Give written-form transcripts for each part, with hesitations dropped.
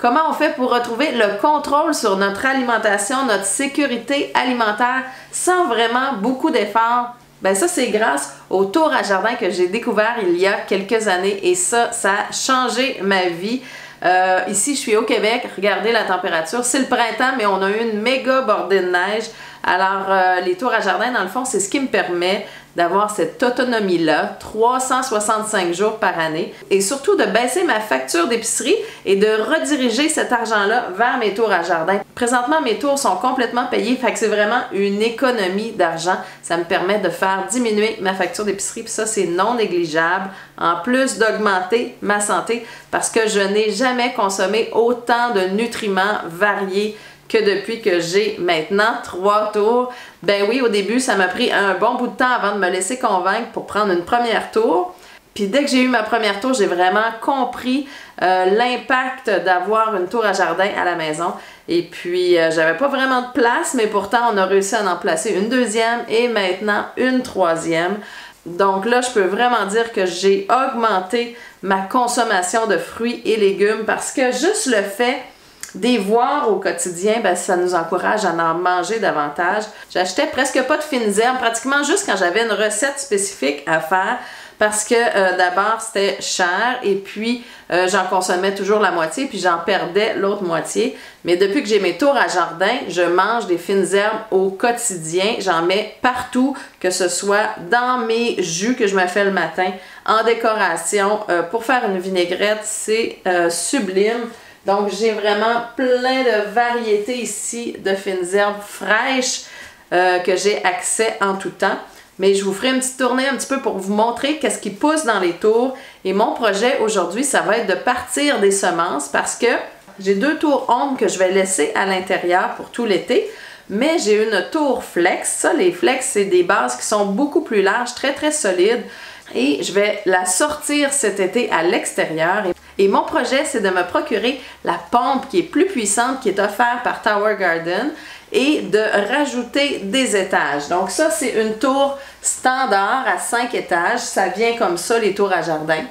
Comment on fait pour retrouver le contrôle sur notre alimentation, notre sécurité alimentaire sans vraiment beaucoup d'efforts? Ben ça, c'est grâce au tour à jardin que j'ai découvert il y a quelques années et ça a changé ma vie. Ici, je suis au Québec. Regardez la température. C'est le printemps, mais on a eu une méga bordée de neige. Alors, les tours à jardin, dans le fond, c'est ce qui me permet d'avoir cette autonomie-là, 365 jours par année, et surtout de baisser ma facture d'épicerie et de rediriger cet argent-là vers mes tours à jardin. Présentement, mes tours sont complètement payés, fait que c'est vraiment une économie d'argent. Ça me permet de faire diminuer ma facture d'épicerie, puis ça, c'est non négligeable, en plus d'augmenter ma santé, parce que je n'ai jamais consommé autant de nutriments variés que depuis que j'ai maintenant 3 tours. Ben oui, au début, ça m'a pris un bon bout de temps avant de me laisser convaincre pour prendre une première tour. Puis dès que j'ai eu ma première tour, j'ai vraiment compris l'impact d'avoir une tour à jardin à la maison. Et puis, j'avais pas vraiment de place, mais pourtant, on a réussi à en placer une deuxième et maintenant une troisième. Donc là, je peux vraiment dire que j'ai augmenté ma consommation de fruits et légumes parce que juste le fait des voir au quotidien, ben, ça nous encourage à en manger davantage. J'achetais presque pas de fines herbes, pratiquement juste quand j'avais une recette spécifique à faire parce que d'abord c'était cher et puis j'en consommais toujours la moitié puis j'en perdais l'autre moitié. Mais depuis que j'ai mes tours à jardin, je mange des fines herbes au quotidien. J'en mets partout, que ce soit dans mes jus que je me fais le matin, en décoration. Pour faire une vinaigrette, c'est sublime. Donc, j'ai vraiment plein de variétés ici de fines herbes fraîches que j'ai accès en tout temps. Mais je vous ferai une petite tournée un petit peu pour vous montrer qu'est-ce qui pousse dans les tours. Et mon projet aujourd'hui, ça va être de partir des semences parce que j'ai 2 tours ombres que je vais laisser à l'intérieur pour tout l'été. Mais j'ai une tour flex. Ça, les flex, c'est des bases qui sont beaucoup plus larges, très, très solides. Et je vais la sortir cet été à l'extérieur. Et mon projet, c'est de me procurer la pompe qui est plus puissante, qui est offerte par Tower Garden, et de rajouter des étages. Donc ça, c'est une tour standard à 5 étages. Ça vient comme ça, les tours à jardin.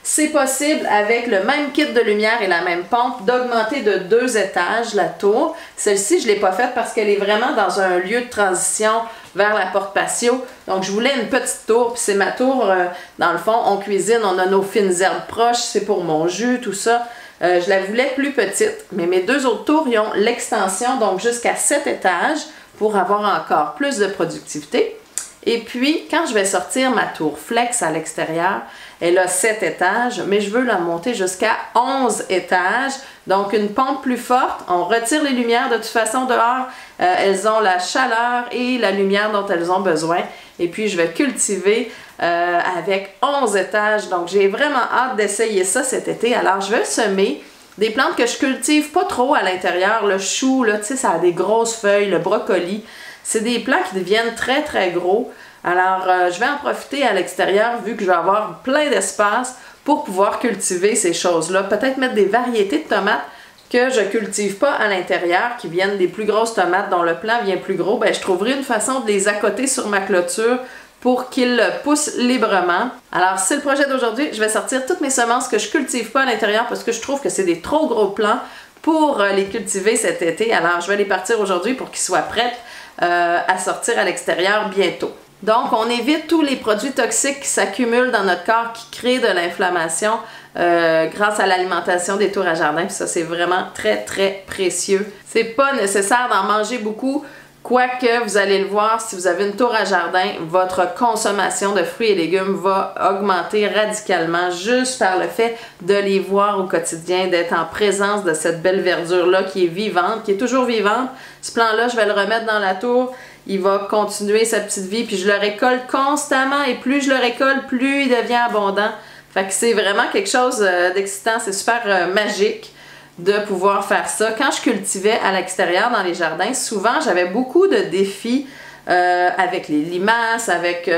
C'est possible, avec le même kit de lumière et la même pompe, d'augmenter de 2 étages la tour. Celle-ci, je ne l'ai pas faite parce qu'elle est vraiment dans un lieu de transition vers la porte patio. Donc, je voulais une petite tour. Puis c'est ma tour, dans le fond, on cuisine, on a nos fines herbes proches. C'est pour mon jus, tout ça. Je la voulais plus petite. Mais mes 2 autres tours, ils ont l'extension, donc jusqu'à 7 étages, pour avoir encore plus de productivité. Et puis, quand je vais sortir ma tour flex à l'extérieur, elle a 7 étages, mais je veux la monter jusqu'à 11 étages. Donc, une pompe plus forte. On retire les lumières. De toute façon, dehors, elles ont la chaleur et la lumière dont elles ont besoin. Et puis, je vais cultiver avec 11 étages. Donc, j'ai vraiment hâte d'essayer ça cet été. Alors, je vais semer des plantes que je cultive pas trop à l'intérieur. Le chou, là, tu sais, ça a des grosses feuilles. Le brocoli. C'est des plants qui deviennent très, très gros. Alors, je vais en profiter à l'extérieur vu que je vais avoir plein d'espace pour pouvoir cultiver ces choses-là. Peut-être mettre des variétés de tomates que je ne cultive pas à l'intérieur, qui viennent des plus grosses tomates dont le plant vient plus gros. Ben, je trouverai une façon de les accoter sur ma clôture pour qu'ils poussent librement. Alors, c'est le projet d'aujourd'hui. Je vais sortir toutes mes semences que je ne cultive pas à l'intérieur parce que je trouve que c'est des trop gros plants pour les cultiver cet été. Alors, je vais les partir aujourd'hui pour qu'ils soient prêts à sortir à l'extérieur bientôt. Donc, on évite tous les produits toxiques qui s'accumulent dans notre corps, qui créent de l'inflammation grâce à l'alimentation des tours à jardin. Puis ça, c'est vraiment très, très précieux. C'est pas nécessaire d'en manger beaucoup, quoique vous allez le voir, si vous avez une tour à jardin, votre consommation de fruits et légumes va augmenter radicalement juste par le fait de les voir au quotidien, d'être en présence de cette belle verdure-là qui est vivante, qui est toujours vivante. Ce plant-là, je vais le remettre dans la tour. Il va continuer sa petite vie, puis je le récolte constamment, et plus je le récolte, plus il devient abondant. Fait que c'est vraiment quelque chose d'excitant, c'est super magique de pouvoir faire ça. Quand je cultivais à l'extérieur dans les jardins, souvent j'avais beaucoup de défis avec les limaces, avec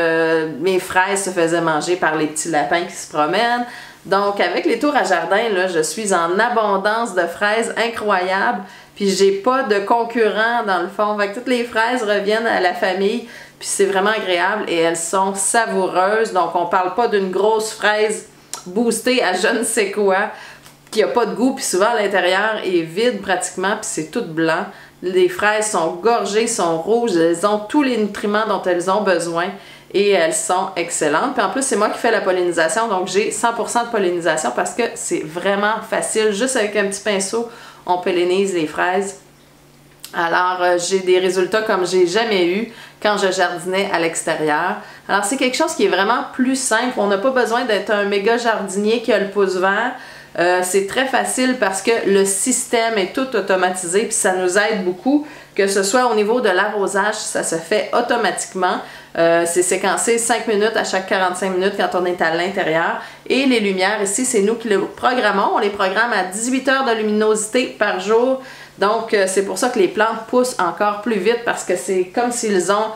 mes fraises se faisaient manger par les petits lapins qui se promènent. Donc avec les tours à jardin, là, je suis en abondance de fraises incroyable. Puis j'ai pas de concurrents dans le fond. Fait que toutes les fraises reviennent à la famille. Puis c'est vraiment agréable et elles sont savoureuses. Donc on parle pas d'une grosse fraise boostée à je ne sais quoi. qui n'a pas de goût, puis souvent à l'intérieur est vide pratiquement, puis c'est tout blanc. Les fraises sont gorgées, sont rouges, elles ont tous les nutriments dont elles ont besoin et elles sont excellentes. Puis en plus, c'est moi qui fais la pollinisation, donc j'ai 100% de pollinisation parce que c'est vraiment facile. Juste avec un petit pinceau, on pollinise les fraises. Alors, j'ai des résultats comme j'ai jamais eu quand je jardinais à l'extérieur. Alors, c'est quelque chose qui est vraiment plus simple. On n'a pas besoin d'être un méga jardinier qui a le pouce vert. C'est très facile parce que le système est tout automatisé puis ça nous aide beaucoup, que ce soit au niveau de l'arrosage, ça se fait automatiquement. C'est séquencé 5 minutes à chaque 45 minutes quand on est à l'intérieur. Et les lumières ici, c'est nous qui les programmons. On les programme à 18 heures de luminosité par jour. Donc, c'est pour ça que les plantes poussent encore plus vite parce que c'est comme s'ils ont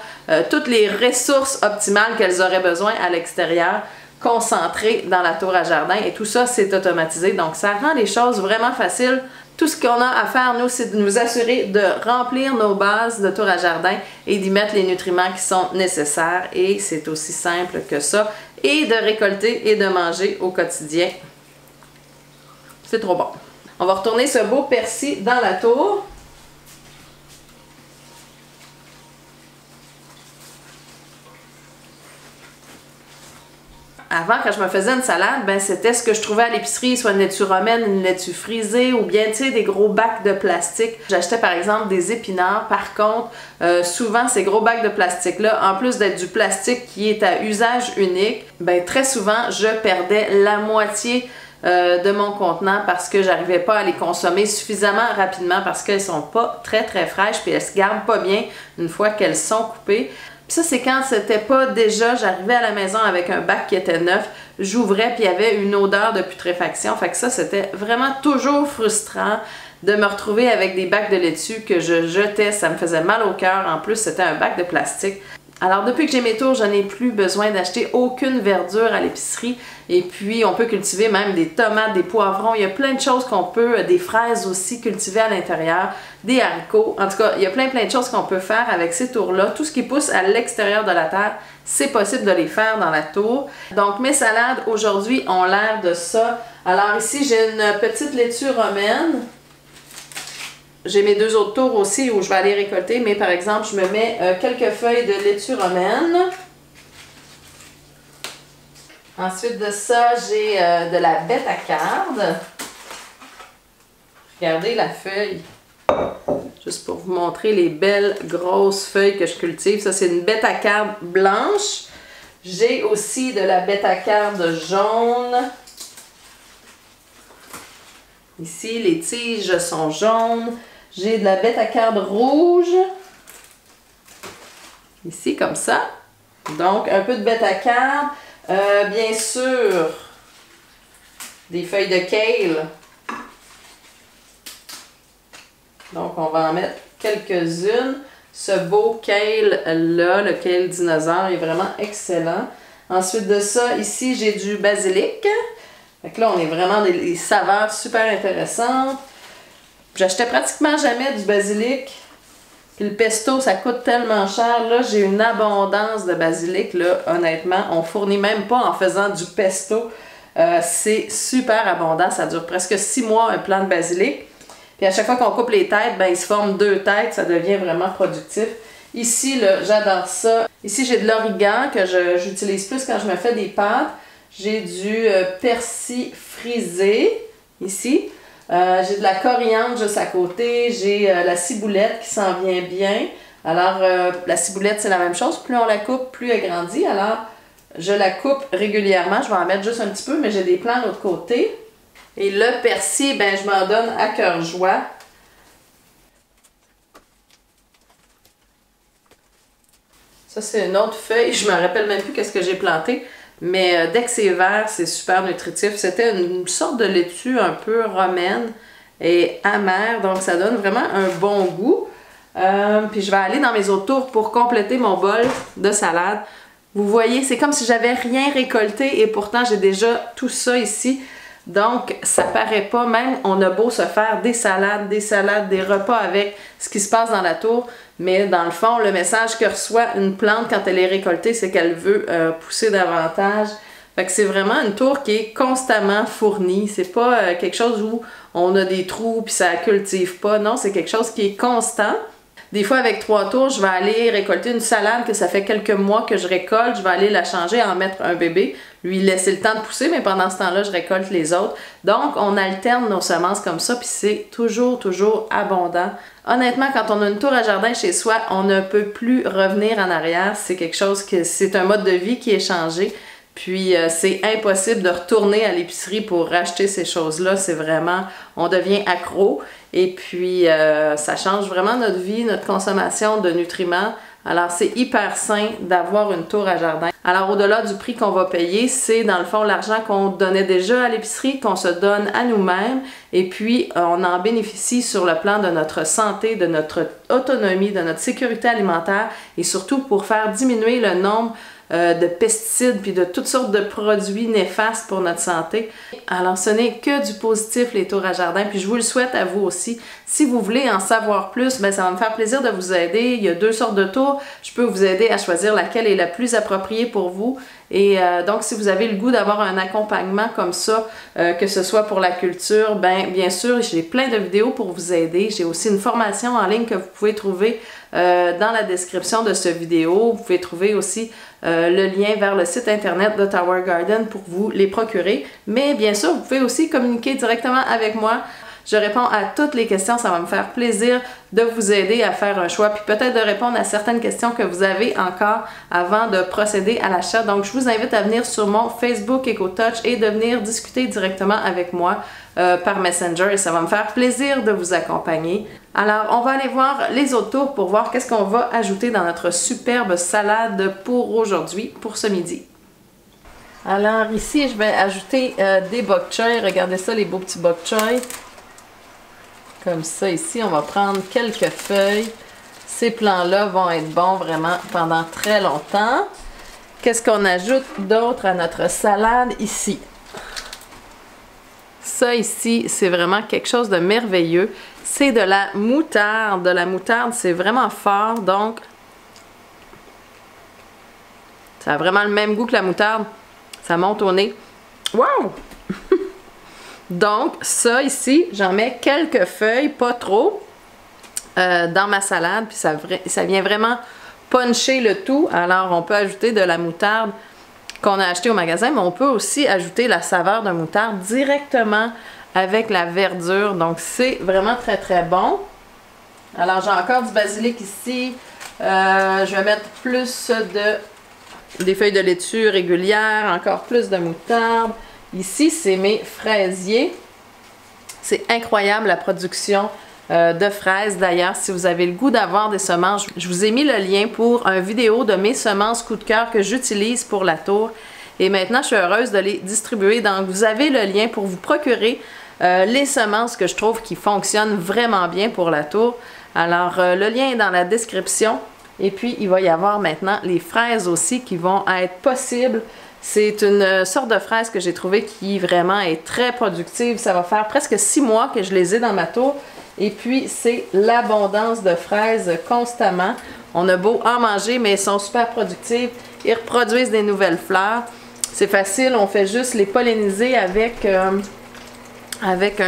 toutes les ressources optimales qu'elles auraient besoin à l'extérieur, concentrées dans la tour à jardin. Et tout ça, c'est automatisé. Donc, ça rend les choses vraiment faciles. Tout ce qu'on a à faire, nous, c'est de nous assurer de remplir nos bases de tour à jardin et d'y mettre les nutriments qui sont nécessaires. Et c'est aussi simple que ça. Et de récolter et de manger au quotidien. C'est trop bon. On va retourner ce beau persil dans la tour. Avant, quand je me faisais une salade, ben c'était ce que je trouvais à l'épicerie, soit une laitue romaine, une laitue frisée ou bien, tu sais, des gros bacs de plastique. J'achetais par exemple des épinards. Par contre, souvent, ces gros bacs de plastique-là, en plus d'être du plastique qui est à usage unique, ben très souvent, je perdais la moitié de mon contenant parce que j'arrivais pas à les consommer suffisamment rapidement parce qu'elles sont pas très fraîches puis elles se gardent pas bien une fois qu'elles sont coupées. Puis ça, c'est quand c'était pas déjà, j'arrivais à la maison avec un bac qui était neuf, j'ouvrais puis il y avait une odeur de putréfaction. Fait que ça, c'était vraiment toujours frustrant de me retrouver avec des bacs de laitue que je jetais, ça me faisait mal au cœur. En plus, c'était un bac de plastique. Alors, depuis que j'ai mes tours, je n'ai plus besoin d'acheter aucune verdure à l'épicerie. Et puis, on peut cultiver même des tomates, des poivrons. Il y a plein de choses qu'on peut, des fraises aussi cultiver à l'intérieur, des haricots. En tout cas, il y a plein de choses qu'on peut faire avec ces tours-là. Tout ce qui pousse à l'extérieur de la terre, c'est possible de les faire dans la tour. Donc, mes salades aujourd'hui ont l'air de ça. Alors ici, j'ai une petite laitue romaine. J'ai mes deux autres tours aussi où je vais aller récolter, mais par exemple, je me mets quelques feuilles de laitue romaine. Ensuite de ça, j'ai de la bêta-carde. Regardez la feuille. Juste pour vous montrer les belles grosses feuilles que je cultive. Ça, c'est une bêta-carde blanche. J'ai aussi de la bêta-carde jaune. Ici, les tiges sont jaunes. J'ai de la bêta-carde rouge. Ici, comme ça. Donc, un peu de bêta-carde. Bien sûr, des feuilles de kale. Donc, on va en mettre quelques-unes. Ce beau kale-là, le kale dinosaure, est vraiment excellent. Ensuite de ça, ici, j'ai du basilic. Fait que là, on est vraiment des saveurs super intéressantes. J'achetais pratiquement jamais du basilic. Puis le pesto, ça coûte tellement cher. Là, j'ai une abondance de basilic, là, honnêtement. On fournit même pas en faisant du pesto. C'est super abondant. Ça dure presque 6 mois, un plant de basilic. Puis à chaque fois qu'on coupe les têtes, ben, il se forme 2 têtes. Ça devient vraiment productif. Ici, j'adore ça. Ici, j'ai de l'origan que j'utilise plus quand je me fais des pâtes. J'ai du persil frisé, ici. J'ai de la coriandre juste à côté. J'ai la ciboulette qui s'en vient bien. Alors, la ciboulette, c'est la même chose. Plus on la coupe, plus elle grandit. Alors, je la coupe régulièrement. Je vais en mettre juste un petit peu, mais j'ai des plants de l'autre côté. Et le persil, ben, je m'en donne à cœur joie. Ça, c'est une autre feuille. Je me rappelle même plus qu'est-ce que j'ai planté. Mais dès que c'est vert, c'est super nutritif. C'était une sorte de laitue un peu romaine et amère. Donc, ça donne vraiment un bon goût. Puis, je vais aller dans mes autres tours pour compléter mon bol de salade. Vous voyez, c'est comme si j'avais rien récolté et pourtant, j'ai déjà tout ça ici. Donc, ça paraît pas. Même, on a beau se faire des salades, des repas avec ce qui se passe dans la tour. Mais dans le fond, le message que reçoit une plante quand elle est récoltée, c'est qu'elle veut pousser davantage, Fait que c'est vraiment une tour qui est constamment fournie. C'est pas quelque chose où on a des trous puis ça cultive pas. Non, c'est quelque chose qui est constant. Des fois, avec 3 tours, je vais aller récolter une salade que ça fait quelques mois que je récolte. Je vais aller la changer, en mettre un bébé, lui laisser le temps de pousser, mais pendant ce temps-là, je récolte les autres. Donc, on alterne nos semences comme ça, puis c'est toujours abondant. Honnêtement, quand on a une tour à jardin chez soi, on ne peut plus revenir en arrière. C'est quelque chose c'est un mode de vie qui est changé. Puis c'est impossible de retourner à l'épicerie pour racheter ces choses-là. C'est vraiment, on devient accro. Et puis ça change vraiment notre vie, notre consommation de nutriments. Alors c'est hyper sain d'avoir une tour à jardin. Alors au-delà du prix qu'on va payer, c'est dans le fond l'argent qu'on donnait déjà à l'épicerie, qu'on se donne à nous-mêmes. Et puis on en bénéficie sur le plan de notre santé, de notre autonomie, de notre sécurité alimentaire et surtout pour faire diminuer le nombre de pesticides puis de toutes sortes de produits néfastes pour notre santé. Alors ce n'est que du positif les tours à jardin, puis je vous le souhaite à vous aussi. Si vous voulez en savoir plus, ben ça va me faire plaisir de vous aider. Il y a 2 sortes de tours. Je peux vous aider à choisir laquelle est la plus appropriée pour vous. Et donc, si vous avez le goût d'avoir un accompagnement comme ça, que ce soit pour la culture, ben bien sûr, j'ai plein de vidéos pour vous aider. J'ai aussi une formation en ligne que vous pouvez trouver dans la description de cette vidéo. Vous pouvez trouver aussi le lien vers le site internet de Tower Garden pour vous les procurer. Mais bien sûr, vous pouvez aussi communiquer directement avec moi. Je réponds à toutes les questions, ça va me faire plaisir de vous aider à faire un choix, puis peut-être de répondre à certaines questions que vous avez encore avant de procéder à l'achat. Donc, je vous invite à venir sur mon Facebook EcoTouch et de venir discuter directement avec moi par Messenger et ça va me faire plaisir de vous accompagner. Alors, on va aller voir les autres tours pour voir qu'est-ce qu'on va ajouter dans notre superbe salade pour aujourd'hui, pour ce midi. Alors, ici, je vais ajouter des bok choy. Regardez ça, les beaux petits bok choy. Comme ça, ici, on va prendre quelques feuilles. Ces plants-là vont être bons vraiment pendant très longtemps. Qu'est-ce qu'on ajoute d'autre à notre salade ici? Ça ici, c'est vraiment quelque chose de merveilleux. C'est de la moutarde. De la moutarde, c'est vraiment fort, donc ça a vraiment le même goût que la moutarde. Ça monte au nez. Wow! Donc, ça ici, j'en mets quelques feuilles, pas trop, dans ma salade. Puis ça vient vraiment puncher le tout. Alors, on peut ajouter de la moutarde qu'on a acheté au magasin, mais on peut aussi ajouter la saveur de moutarde directement avec la verdure. Donc, c'est vraiment très bon. Alors, j'ai encore du basilic ici. Je vais mettre plus des feuilles de laitue régulières, encore plus de moutarde. Ici, c'est mes fraisiers. C'est incroyable la production de fraises. D'ailleurs, si vous avez le goût d'avoir des semences, je vous ai mis le lien pour une vidéo de mes semences coup de cœur que j'utilise pour la tour. Et maintenant, je suis heureuse de les distribuer. Donc, vous avez le lien pour vous procurer les semences que je trouve qui fonctionnent vraiment bien pour la tour. Alors, le lien est dans la description. Et puis, il va y avoir maintenant les fraises aussi qui vont être possibles. C'est une sorte de fraise que j'ai trouvée qui vraiment est très productive. Ça va faire presque 6 mois que je les ai dans ma tour. Et puis, c'est l'abondance de fraises constamment. On a beau en manger, mais elles sont super productives. Ils reproduisent des nouvelles fleurs. C'est facile, on fait juste les polliniser avec un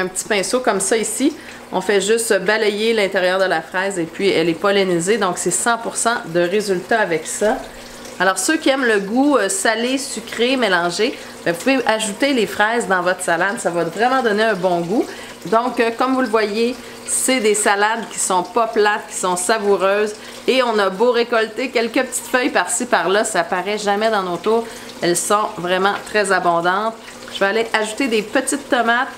petit pinceau comme ça ici. On fait juste balayer l'intérieur de la fraise et puis elle est pollinisée. Donc, c'est 100% de résultat avec ça. Alors, ceux qui aiment le goût salé, sucré, mélangé, bien, vous pouvez ajouter les fraises dans votre salade. Ça va vraiment donner un bon goût. Donc, comme vous le voyez, c'est des salades qui sont pas plates, qui sont savoureuses. Et on a beau récolter quelques petites feuilles par-ci, par-là, ça paraît jamais dans nos tours. Elles sont vraiment très abondantes. Je vais aller ajouter des petites tomates.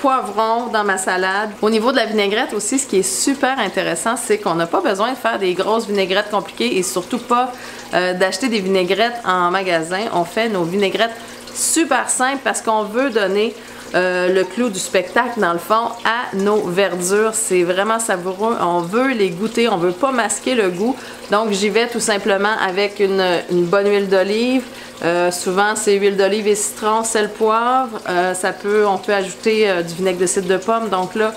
Poivrons dans ma salade. Au niveau de la vinaigrette aussi, ce qui est super intéressant, c'est qu'on n'a pas besoin de faire des grosses vinaigrettes compliquées et surtout pas d'acheter des vinaigrettes en magasin. On fait nos vinaigrettes super simples parce qu'on veut donner le clou du spectacle, dans le fond, à nos verdures. C'est vraiment savoureux. On veut les goûter. On veut pas masquer le goût. Donc, j'y vais tout simplement avec une bonne huile d'olive. Souvent, c'est huile d'olive et citron, sel, poivre. On peut ajouter du vinaigre de cidre de pomme. Donc là,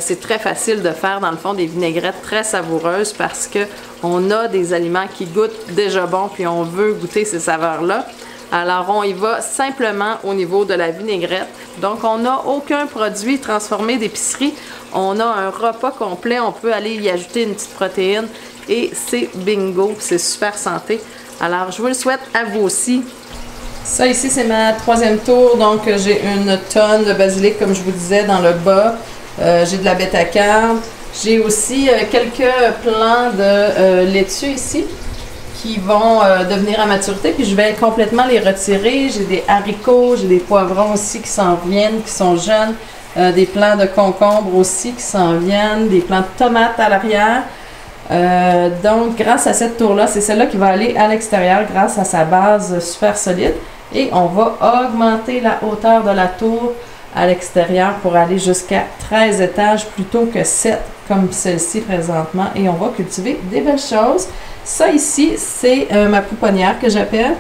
c'est très facile de faire, dans le fond, des vinaigrettes très savoureuses parce qu'on a des aliments qui goûtent déjà bon puis on veut goûter ces saveurs-là. Alors, on y va simplement au niveau de la vinaigrette. Donc, on n'a aucun produit transformé d'épicerie. On a un repas complet. On peut aller y ajouter une petite protéine. Et c'est bingo. C'est super santé. Alors, je vous le souhaite à vous aussi. Ça ici, c'est ma troisième tour. Donc, j'ai une tonne de basilic, comme je vous disais, dans le bas. J'ai de la bêta-carbe. J'ai aussi quelques plants de laitue ici qui vont devenir à maturité, puis je vais complètement les retirer. J'ai des haricots, j'ai des poivrons aussi qui s'en viennent, qui sont jeunes, des plants de concombre aussi qui s'en viennent, des plants de tomates à l'arrière. Donc, grâce à cette tour-là, c'est celle-là qui va aller à l'extérieur grâce à sa base super solide. Et on va augmenter la hauteur de la tour à l'extérieur pour aller jusqu'à 13 étages plutôt que 7 comme celle-ci présentement. Et on va cultiver des belles choses. Ça ici, c'est ma pouponnière que j'appelle.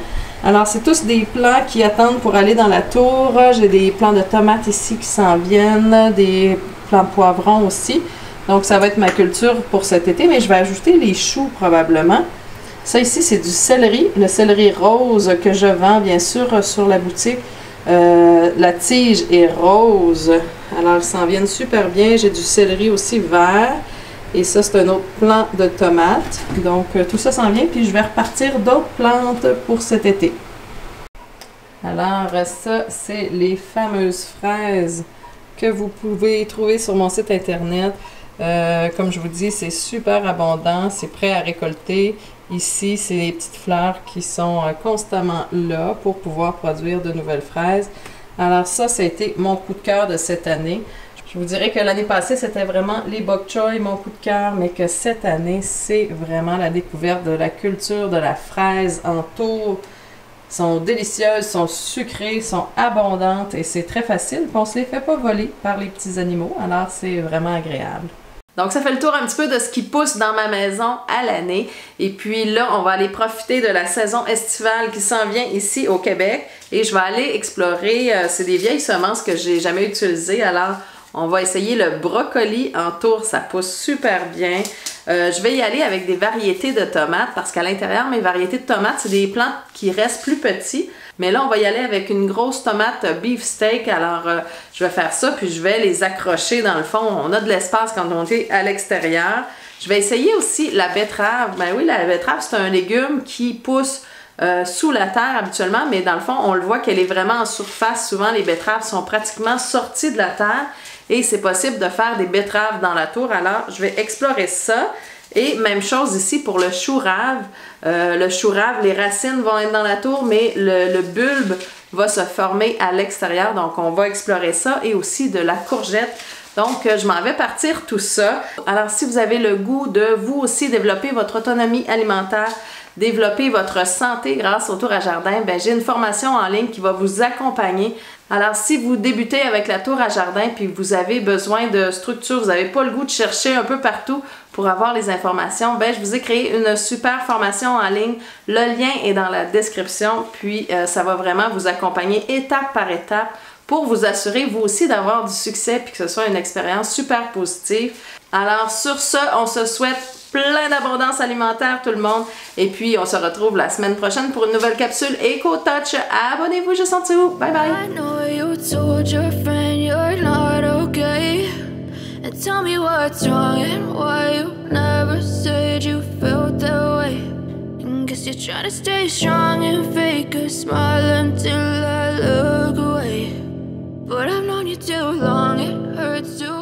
Alors, c'est tous des plants qui attendent pour aller dans la tour. J'ai des plants de tomates ici qui s'en viennent, des plants de poivrons aussi. Donc, ça va être ma culture pour cet été, mais je vais ajouter les choux probablement. Ça ici, c'est du céleri, le céleri rose que je vends bien sûr sur la boutique. La tige est rose, alors ils s'en viennent super bien. J'ai du céleri aussi vert. Et ça, c'est un autre plant de tomates. Donc, tout ça s'en vient. Puis, je vais repartir d'autres plantes pour cet été. Alors, ça, c'est les fameuses fraises que vous pouvez trouver sur mon site internet. Comme je vous dis, c'est super abondant. C'est prêt à récolter. Ici, c'est les petites fleurs qui sont constamment là pour pouvoir produire de nouvelles fraises. Alors, ça a été mon coup de cœur de cette année. Je vous dirais que l'année passée, c'était vraiment les bok choy, mon coup de cœur, mais que cette année, c'est vraiment la découverte de la culture de la fraise en tour. Elles sont délicieuses, sont sucrées, sont abondantes et c'est très facile. On ne se les fait pas voler par les petits animaux, alors c'est vraiment agréable. Donc, ça fait le tour un petit peu de ce qui pousse dans ma maison à l'année. Et puis là, on va aller profiter de la saison estivale qui s'en vient ici au Québec. Et je vais aller explorer, c'est des vieilles semences que j'ai jamais utilisées, alors on va essayer le brocoli en tour, ça pousse super bien. Je vais y aller avec des variétés de tomates parce qu'à l'intérieur, mes variétés de tomates, c'est des plantes qui restent plus petits. Mais là, on va y aller avec une grosse tomate beefsteak. Alors, je vais faire ça, puis je vais les accrocher dans le fond. On a de l'espace quand on est à l'extérieur. Je vais essayer aussi la betterave. Ben oui, la betterave, c'est un légume qui pousse sous la terre habituellement, mais dans le fond, on le voit qu'elle est vraiment en surface. Souvent, les betteraves sont pratiquement sorties de la terre. Et c'est possible de faire des betteraves dans la tour. Alors, je vais explorer ça. Et même chose ici pour le chou rave. Le chou rave, les racines vont être dans la tour, mais le bulbe va se former à l'extérieur. Donc, on va explorer ça. Et aussi de la courgette. Donc, je m'en vais partir tout ça. Alors, si vous avez le goût de vous aussi développer votre autonomie alimentaire, développer votre santé grâce au tour à jardin, ben, j'ai une formation en ligne qui va vous accompagner. Alors, si vous débutez avec la tour à jardin puis vous avez besoin de structure, vous n'avez pas le goût de chercher un peu partout pour avoir les informations, ben, je vous ai créé une super formation en ligne. Le lien est dans la description, puis ça va vraiment vous accompagner étape par étape pour vous assurer, vous aussi, d'avoir du succès puis que ce soit une expérience super positive. Alors, sur ce, on se souhaite plein d'abondance alimentaire, tout le monde. Et puis, on se retrouve la semaine prochaine pour une nouvelle capsule EcoTouch. Abonnez-vous juste en dessous. Bye bye! I know you told your friend you're not okay. And tell me what's wrong and why you never said you felt that way. And guess you're trying to stay strong and fake a smile until I look away. But I've known you too long, it hurts to